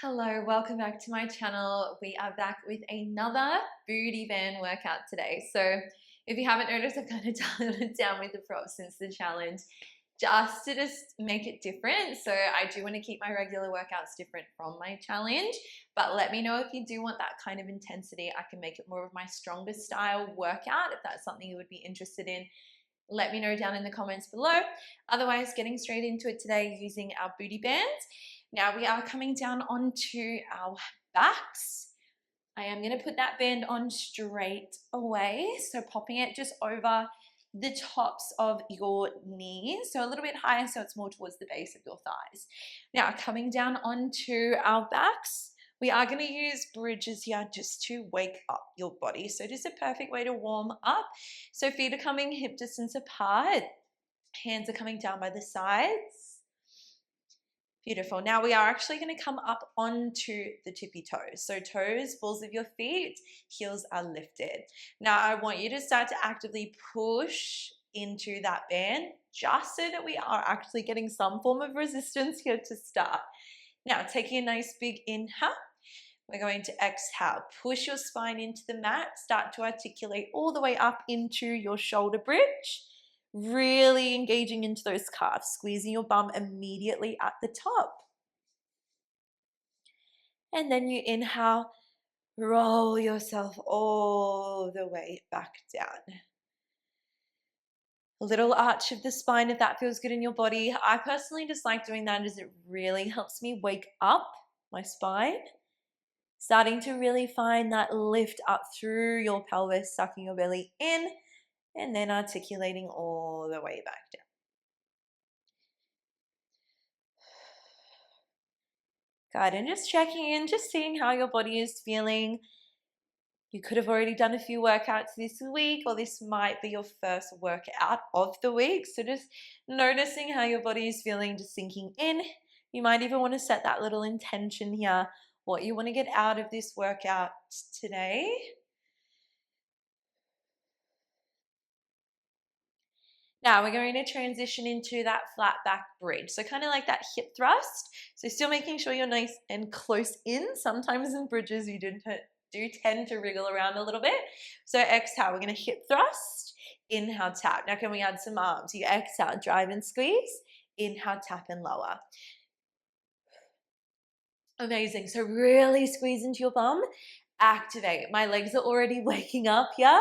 Hello, welcome back to my channel. We are back with another booty band workout today. So if you haven't noticed, I've kind of dialed it down with the props since the challenge just to make it different. So I do want to keep my regular workouts different from my challenge, but let me know if you do want that kind of intensity. I can make it more of my stronger style workout if that's something you would be interested in. Let me know down in the comments below. Otherwise, getting straight into it today using our booty bands. Now we are coming down onto our backs. I am going to put that band on straight away. So popping it just over the tops of your knees. So a little bit higher so it's more towards the base of your thighs. Now coming down onto our backs. We are going to use bridges here just to wake up your body. So just a perfect way to warm up. So feet are coming hip distance apart. Hands are coming down by the sides. Beautiful. Now we are actually going to come up onto the tippy toes. So toes, balls of your feet, heels are lifted. Now I want you to start to actively push into that band just so that we are actually getting some form of resistance here to start. Now taking a nice big inhale. We're going to exhale. Push your spine into the mat. Start to articulate all the way up into your shoulder bridge. Really engaging into those calves, squeezing your bum immediately at the top. And then you inhale, roll yourself all the way back down. A little arch of the spine if that feels good in your body. I personally just like doing that as it really helps me wake up my spine. Starting to really find that lift up through your pelvis, sucking your belly in, and then articulating all the way back down. Good, and just checking in, just seeing how your body is feeling. You could have already done a few workouts this week, or this might be your first workout of the week. So just noticing how your body is feeling, just sinking in. You might even want to set that little intention here, what you want to get out of this workout today. Now we're going to transition into that flat back bridge. So kind of like that hip thrust. So still making sure you're nice and close in. Sometimes in bridges you do tend to wriggle around a little bit. So exhale, we're going to hip thrust, inhale, tap. Now can we add some arms? You exhale, drive and squeeze, inhale, tap and lower. Amazing. So really squeeze into your bum, activate. My legs are already waking up here.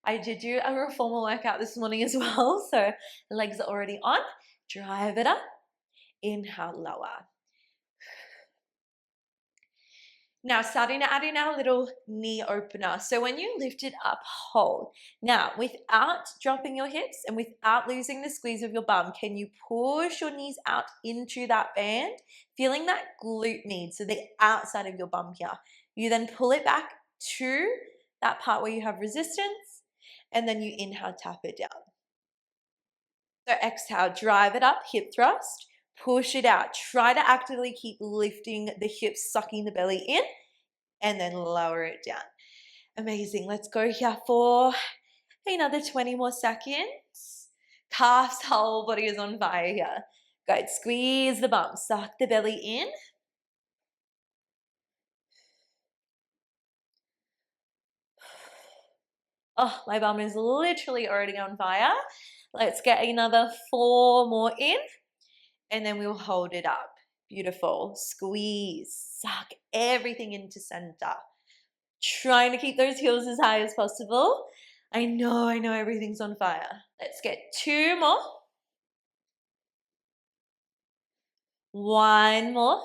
I did do a reformer workout this morning as well, so the legs are already on. Drive it up, inhale, lower. Now starting to add in our little knee opener. So when you lift it up, hold. Now without dropping your hips and without losing the squeeze of your bum, can you push your knees out into that band? Feeling that glute med, so the outside of your bum here. You then pull it back to that part where you have resistance, and then you inhale, tap it down. So exhale, drive it up, hip thrust, push it out. Try to actively keep lifting the hips, sucking the belly in, and then lower it down. Amazing. Let's go here for another 20 more seconds. Calves, whole body is on fire here. Good. Squeeze the bum, suck the belly in. Oh, my bum is literally already on fire. Let's get another 4 more in, and then we'll hold it up. Beautiful. Squeeze, suck everything into center. Trying to keep those heels as high as possible. I know everything's on fire. Let's get 2 more. 1 more.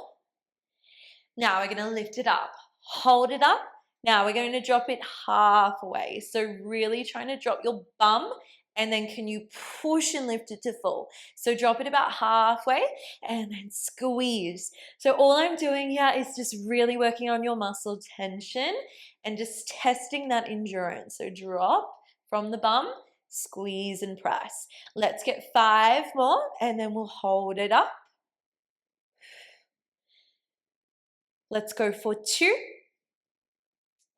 Now we're going to lift it up. Hold it up. Now we're going to drop it halfway. So really trying to drop your bum, and then can you push and lift it to full? So drop it about halfway and then squeeze. So all I'm doing here is just really working on your muscle tension and just testing that endurance. So drop from the bum, squeeze and press. Let's get 5 more and then we'll hold it up. Let's go for 2.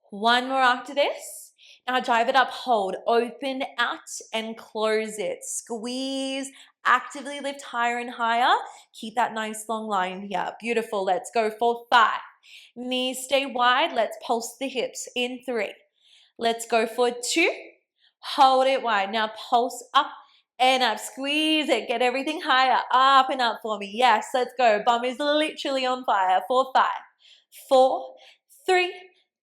1 more after this. Now drive it up, hold, open out and close it. Squeeze, actively lift higher and higher. Keep that nice long line here. Beautiful. Let's go for 5. Knees stay wide. Let's pulse the hips in 3. Let's go for 2. Hold it wide. Now pulse up and up. Squeeze it. Get everything higher. Up and up for me. Yes, let's go. Bum is literally on fire. For 5, 4, 3,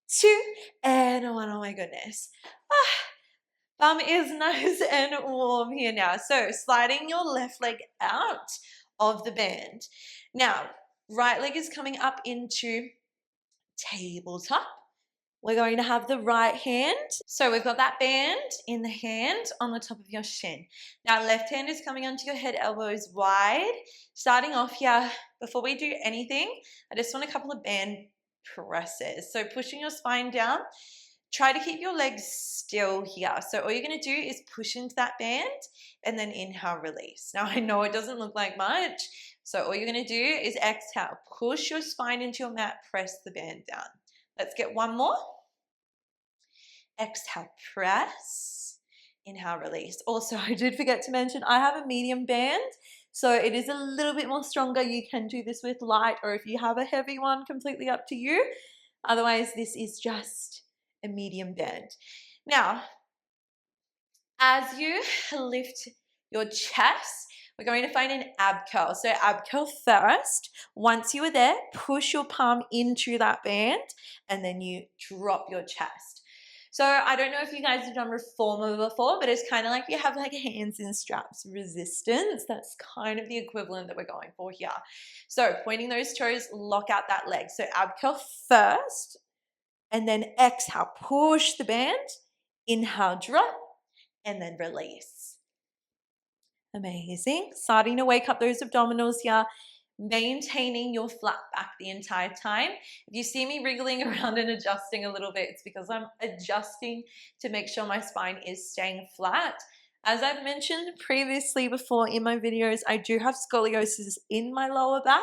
2, and 1. Oh my goodness. Bum is nice and warm here now. So sliding your left leg out of the band. Now, right leg is coming up into tabletop. We're going to have the right hand. So we've got that band in the hand on the top of your shin. Now left hand is coming onto your head, elbows wide. Starting off here, before we do anything, I just want a couple of band presses. So pushing your spine down. Try to keep your legs still here. So all you're going to do is push into that band and then inhale, release. Now I know it doesn't look like much. So all you're going to do is exhale, push your spine into your mat, press the band down. Let's get one more. Exhale, press. Inhale, release. Also, I did forget to mention, I have a medium band, so it is a little bit more stronger. You can do this with light, or if you have a heavy one, completely up to you. Otherwise, this is just a medium band. Now, as you lift your chest, we're going to find an ab curl. So ab curl first. Once you are there, push your palm into that band and then you drop your chest. So I don't know if you guys have done reformer before, but it's kind of like you have like hands in straps resistance. That's kind of the equivalent that we're going for here. So pointing those toes, lock out that leg. So ab curl first and then exhale, push the band, inhale, drop, and then release. Amazing. Starting to wake up those abdominals here, maintaining your flat back the entire time. If you see me wriggling around and adjusting a little bit, it's because I'm adjusting to make sure my spine is staying flat. As I've mentioned previously before in my videos, I do have scoliosis in my lower back.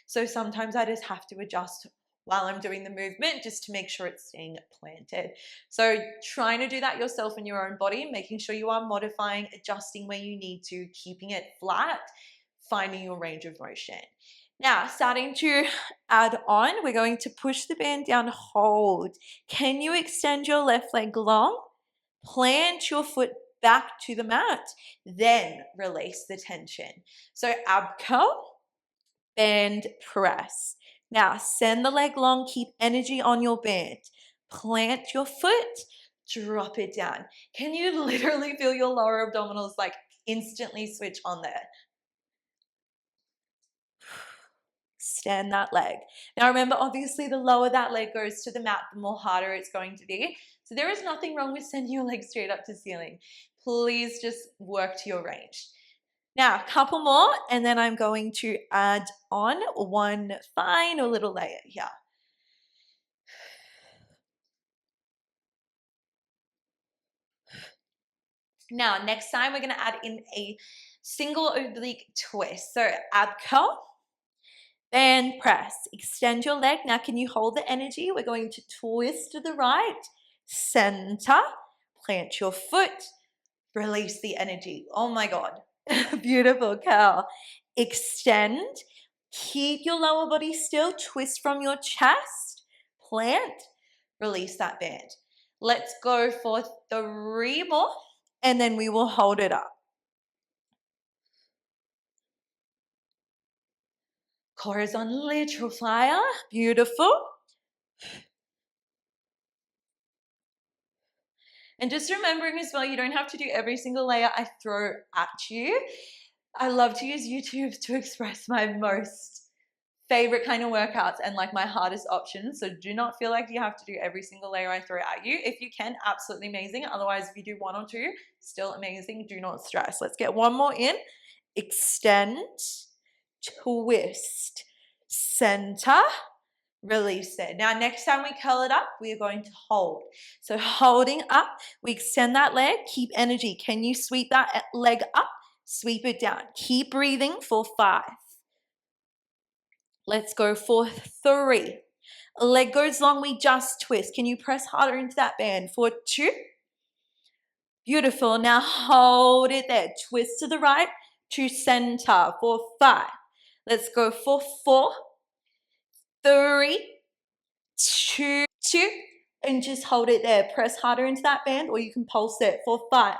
So sometimes I just have to adjust while I'm doing the movement just to make sure it's staying planted. So trying to do that yourself in your own body, making sure you are modifying, adjusting where you need to, keeping it flat, finding your range of motion. Now, starting to add on, we're going to push the band down, hold. Can you extend your left leg long? Plant your foot back to the mat, then release the tension. So ab curl, band press. Now, send the leg long, keep energy on your band. Plant your foot, drop it down. Can you literally feel your lower abdominals like instantly switch on there? Extend that leg. Now remember, obviously the lower that leg goes to the mat, the more harder it's going to be. So there is nothing wrong with sending your leg straight up to ceiling. Please just work to your range. Now, a couple more, and then I'm going to add on one final little layer here. Now, next time we're going to add in a single oblique twist. So ab curl, band press. Extend your leg. Now, can you hold the energy? We're going to twist to the right, center, plant your foot, release the energy. Oh my God. Beautiful curl. Extend. Keep your lower body still. Twist from your chest. Plant. Release that band. Let's go for 3 more and then we will hold it up. Core is on literal fire. Beautiful. And just remembering as well, you don't have to do every single layer I throw at you. I love to use YouTube to express my most favorite kind of workouts and like my hardest options. So do not feel like you have to do every single layer I throw at you. If you can, absolutely amazing. Otherwise, if you do 1 or 2, still amazing. Do not stress. Let's get one more in. Extend, twist, center, release it. Now, next time we curl it up, we are going to hold. So holding up, we extend that leg, keep energy. Can you sweep that leg up? Sweep it down. Keep breathing for 5. Let's go for 3. Leg goes long, we just twist. Can you press harder into that band for 2? Beautiful. Now hold it there. Twist to the right to center for 5. Let's go for 4, 3, 2, and just hold it there. Press harder into that band, or you can pulse it for 5,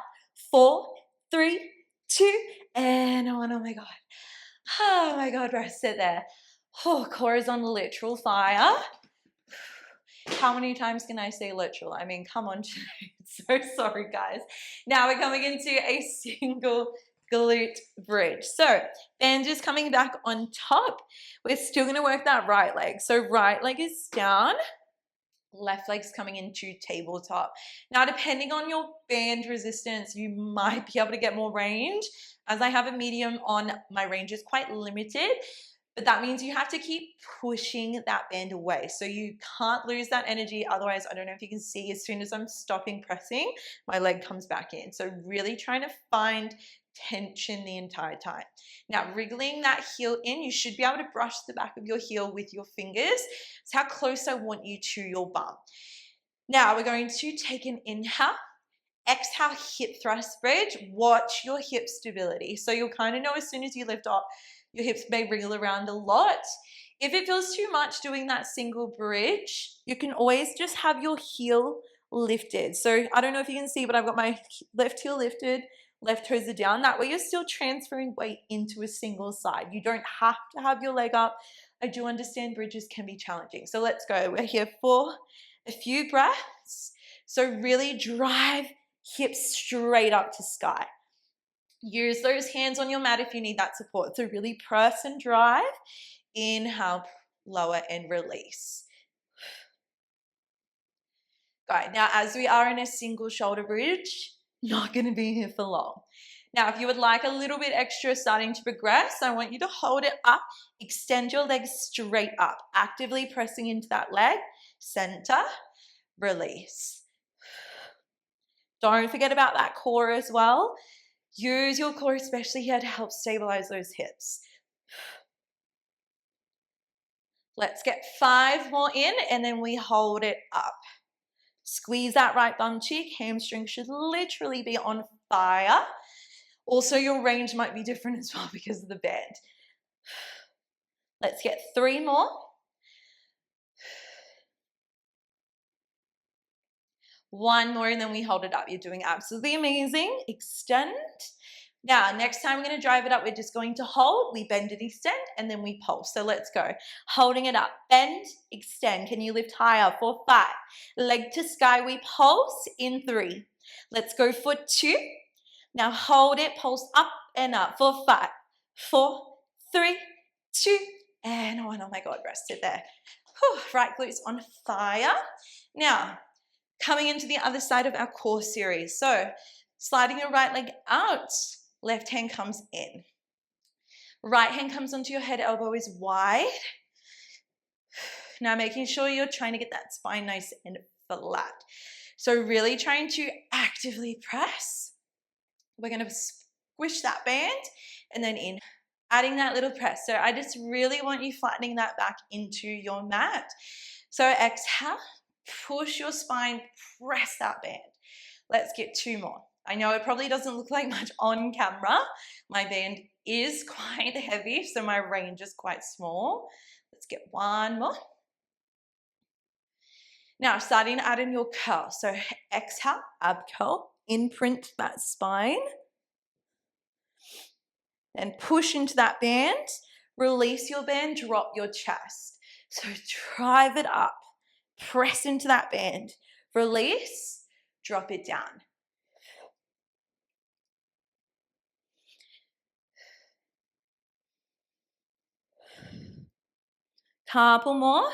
4, 3, 2, and 1. Oh my God, rest it there. Oh, core is on literal fire. How many times can I say literal? I mean, come on, so sorry, guys. Now we're coming into a single glute bridge. So band is coming back on top. We're still going to work that right leg. So right leg is down, left leg's coming into tabletop. Now, depending on your band resistance, you might be able to get more range. As I have a medium on, my range is quite limited. But that means you have to keep pushing that band away. So you can't lose that energy. Otherwise, I don't know if you can see, as soon as I'm stopping pressing, my leg comes back in. So really trying to find tension the entire time. Now, wriggling that heel in, you should be able to brush the back of your heel with your fingers. It's how close I want you to your bum. Now, we're going to take an inhale. Exhale, hip thrust bridge. Watch your hip stability. So you'll kind of know as soon as you lift up, your hips may wriggle around a lot. If it feels too much doing that single bridge, you can always just have your heel lifted. So I don't know if you can see, but I've got my left heel lifted, left toes are down. That way you're still transferring weight into a single side. You don't have to have your leg up. I do understand bridges can be challenging. So let's go. We're here for a few breaths. So really drive hips straight up to sky. Use those hands on your mat if you need that support. So really press and drive. Inhale, lower and release. Good. Now, as we are in a single shoulder bridge, not going to be here for long. Now, if you would like a little bit extra starting to progress, I want you to hold it up, extend your legs straight up, actively pressing into that leg, center, release. Don't forget about that core as well. Use your core, especially here, to help stabilize those hips. Let's get 5 more in, and then we hold it up. Squeeze that right bum cheek. Hamstring should literally be on fire. Also, your range might be different as well because of the band. Let's get 3 more. 1 more, and then we hold it up. You're doing absolutely amazing. Extend. Now, next time we're going to drive it up, we're just going to hold, we bend and extend, and then we pulse. So let's go. Holding it up, bend, extend. Can you lift higher for 5? Leg to sky, we pulse in 3. Let's go for 2. Now hold it, pulse up and up for 5, 4, 3, 2, and 1. Oh my God, rest it there. Whew, right glutes on fire. Now, coming into the other side of our core series. So sliding your right leg out, left hand comes in. Right hand comes onto your head, elbow is wide. Now making sure you're trying to get that spine nice and flat. So really trying to actively press. We're going to squish that band and then in, adding that little press. So I just really want you flattening that back into your mat. So exhale, push your spine, press that band. Let's get 2 more. I know it probably doesn't look like much on camera. My band is quite heavy, so my range is quite small. Let's get 1 more. Now, starting to add in your curl. So exhale, ab curl, imprint that spine. And push into that band. Release your band, drop your chest. So drive it up. Press into that band. Release, drop it down. Couple more.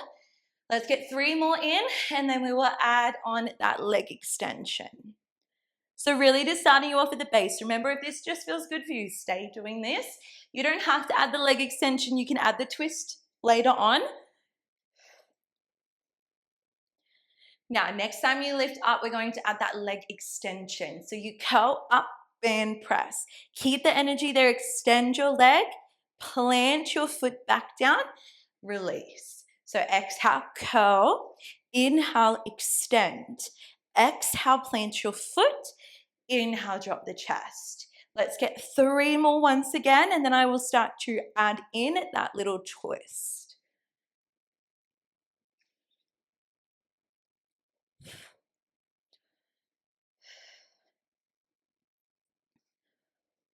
Let's get 3 more in, and then we will add on that leg extension. So really just starting you off at the base. Remember, if this just feels good for you, stay doing this. You don't have to add the leg extension. You can add the twist later on. Now, next time you lift up, we're going to add that leg extension. So you curl up, band, press. Keep the energy there. Extend your leg. Plant your foot back down. Release. So exhale, curl. Inhale, extend. Exhale, plant your foot. Inhale, drop the chest. Let's get 3 more once again, and then I will start to add in that little twist.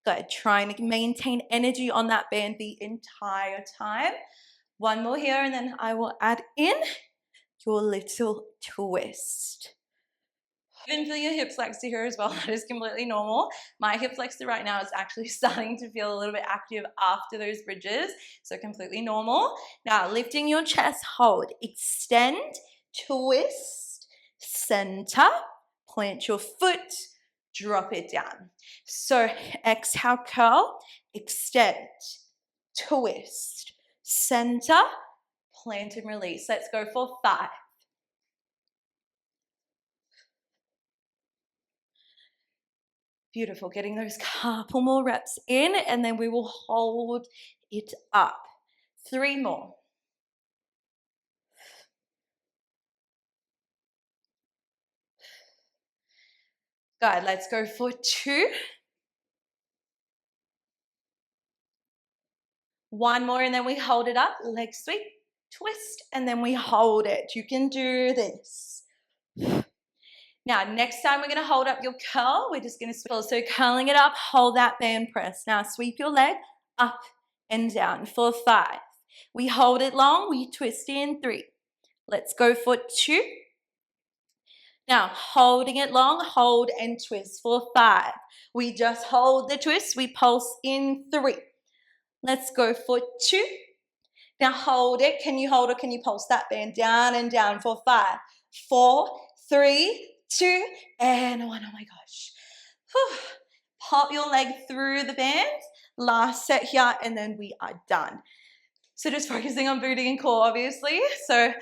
Good, trying to maintain energy on that band the entire time. 1 more here, and then I will add in your little twist. Even feel your hip flexor here as well. That is completely normal. My hip flexor right now is actually starting to feel a little bit active after those bridges, so completely normal. Now, lifting your chest, hold, extend, twist, center, plant your foot, drop it down. So exhale, curl, extend, twist, center, plant and release. Let's go for 5. Beautiful, getting those couple more reps in, and then we will hold it up. 3 more. Good, let's go for 2. 1 more, and then we hold it up, leg sweep, twist, and then we hold it. You can do this. Now, next time we're gonna hold up your curl, we're just gonna sweep. So curling it up, hold that band press. Now sweep your leg up and down for 5. We hold it long, we twist in 3. Let's go for 2. Now, holding it long, hold and twist for 5. We just hold the twist, we pulse in 3. Let's go for 2. Now hold it. Can you hold or can you pulse that band down and down for 5, 4, 3, 2, and 1. Oh my gosh. Whew. Pop your leg through the band. Last set here, and then we are done. So just focusing on booty and core, obviously. So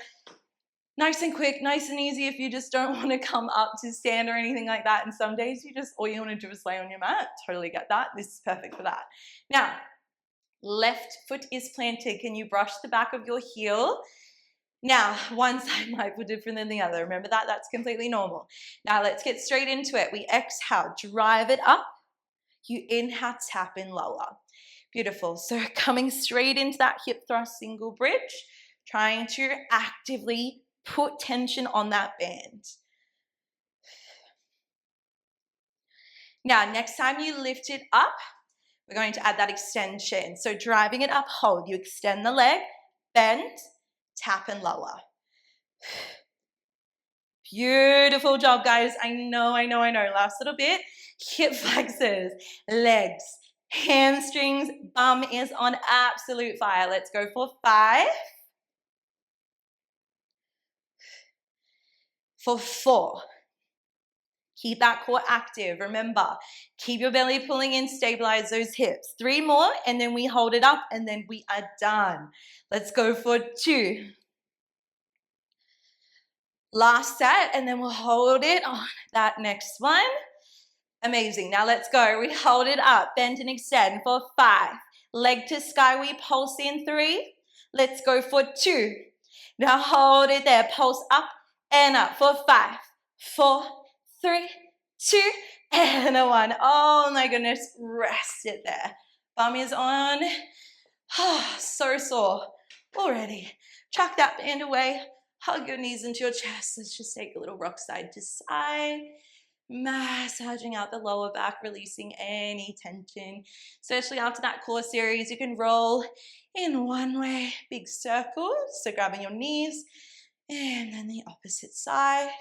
nice and quick, nice and easy if you just don't want to come up to stand or anything like that. And some days all you want to do is lay on your mat. Totally get that. This is perfect for that. Now, left foot is planted. Can you brush the back of your heel? Now, one side might be different than the other. Remember that? That's completely normal. Now, let's get straight into it. We exhale, drive it up. You inhale, tap and lower. Beautiful. So coming straight into that hip thrust single bridge, trying to actively put tension on that band. Now, next time you lift it up, we're going to add that extension. So driving it up, hold. You extend the leg, bend, tap and lower. Beautiful job, guys. I know. Last little bit. Hip flexors, legs, hamstrings, bum is on absolute fire. Let's go for 5. For 4. Keep that core active. Remember, keep your belly pulling in, stabilize those hips. 3 more, and then we hold it up, and then we are done. Let's go for 2. Last set, and then we'll hold it on that next one. Amazing. Now let's go. We hold it up, bend and extend for 5. Leg to sky, we pulse in 3. Let's go for 2. Now hold it there, pulse up and up for 5, 4, 3, 2, and 1. Oh my goodness, rest it there. Bum is on. So sore already. Chuck that band away. Hug your knees into your chest. Let's just take a little rock side to side. Massaging out the lower back, releasing any tension. Especially after that core series, you can roll in one way, big circles. So grabbing your knees and then the opposite side.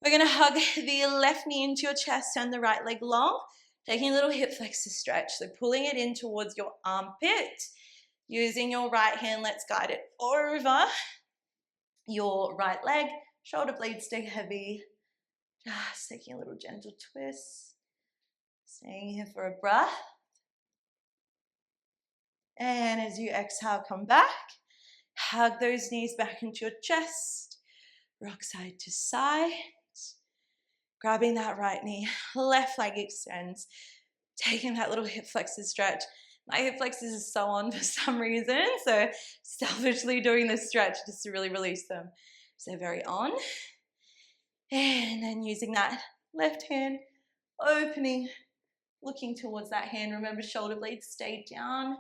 We're gonna hug the left knee into your chest, turn the right leg long, taking a little hip flexor stretch. So pulling it in towards your armpit. Using your right hand, let's guide it over your right leg. Shoulder blades stay heavy. Just taking a little gentle twist. Staying here for a breath. And as you exhale, come back. Hug those knees back into your chest. Rock side to side. Grabbing that right knee. Left leg extends. Taking that little hip flexor stretch. My hip flexors is so on for some reason, so selfishly doing this stretch just to really release them. So very on And then using that left hand, opening, looking towards that hand. Remember, shoulder blades stay down.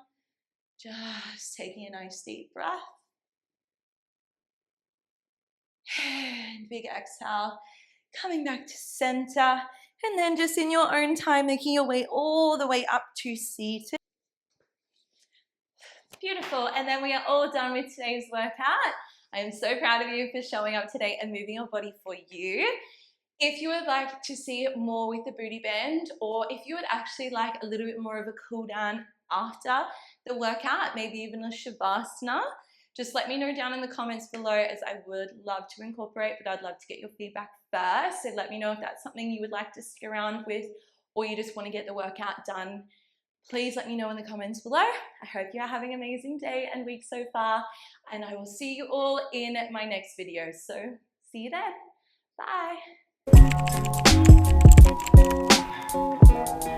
Just taking a nice deep breath. And big exhale, coming back to center. And then just in your own time, making your way all the way up to seated. Beautiful. And then we are all done with today's workout. I am so proud of you for showing up today and moving your body for you. If you would like to see more with the booty band, or if you would actually like a little bit more of a cool down after the workout, maybe even a shavasana, just let me know down in the comments below, as I would love to incorporate, but I'd love to get your feedback first. So let me know if that's something you would like to stick around with, or you just want to get the workout done. Please let me know in the comments below. I hope you are having an amazing day and week so far, and I will see you all in my next video. So see you then.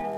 Bye.